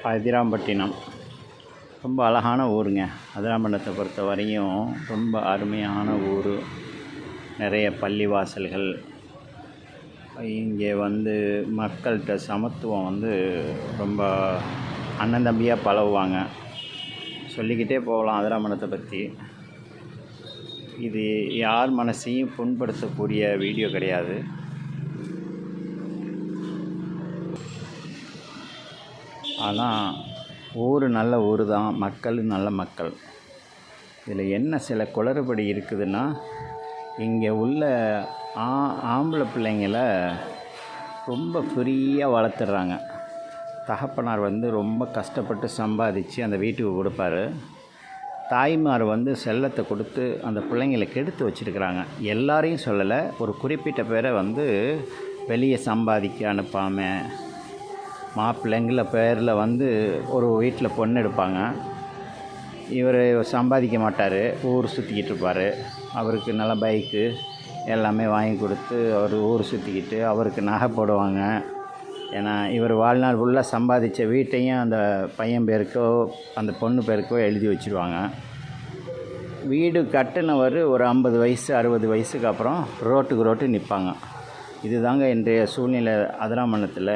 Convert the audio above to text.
அதிராம்பட்டினம் ரொம்ப அழகான ஊருங்க. அதிராம்பட்டினத்தை பொறுத்த வரையும் ரொம்ப அருமையான ஊர். நிறைய பள்ளிவாசல்கள். இங்கே மக்கள்கிட்ட சமத்துவம் ரொம்ப அண்ணன் தம்பியாக பழகுவாங்க. சொல்லிக்கிட்டே போகலாம் அதிராம்பட்டினத்தை பற்றி. இது யார் மனசையும் புண்படுத்தக்கூடிய வீடியோ கிடையாது. ஆனால் ஊர் நல்ல ஊர் தான், மக்கள் நல்ல மக்கள். இதில் என்ன சில குளறுபடி இருக்குதுன்னா, இங்கே உள்ள ஆம்பளை பிள்ளைங்கள ரொம்ப ஃப்ரீயாக வளர்த்துட்றாங்க. தகப்பனார் ரொம்ப கஷ்டப்பட்டு சம்பாதிச்சு அந்த வீட்டுக்கு கொடுப்பாரு. தாய்மார் செல்லத்தை கொடுத்து அந்த பிள்ளைங்களை கெடுத்து வச்சுருக்கிறாங்க. எல்லாரையும் சொல்லலை, ஒரு குறிப்பிட்ட பேரை வெளியே சம்பாதிக்க அனுப்பாமல் மாப்பிள்ளைங்கள பேரில் ஒரு வீட்டில் பொண்ணு எடுப்பாங்க. இவர் சம்பாதிக்க மாட்டார், ஊர் சுற்றிக்கிட்டு இருப்பார். அவருக்கு நல்ல பைக்கு எல்லாமே வாங்கி கொடுத்து அவர் ஊர் சுற்றிக்கிட்டு அவருக்கு நகை போடுவாங்க. ஏன்னா இவர் வாழ்நாள் ஃபுல்லாக சம்பாதித்த வீட்டையும் அந்த பையன் பேருக்கோ அந்த பொண்ணு பேருக்கோ எழுதி வச்சுருவாங்க. வீடு கட்டினவர் ஒரு 50 வயசு 60 வயசுக்கு அப்புறம் ரோட்டுக்கு ரோட்டு நிற்பாங்க. இதுதாங்க இன்றைய சூழ்நிலை அதிராம்பட்டினத்தில்.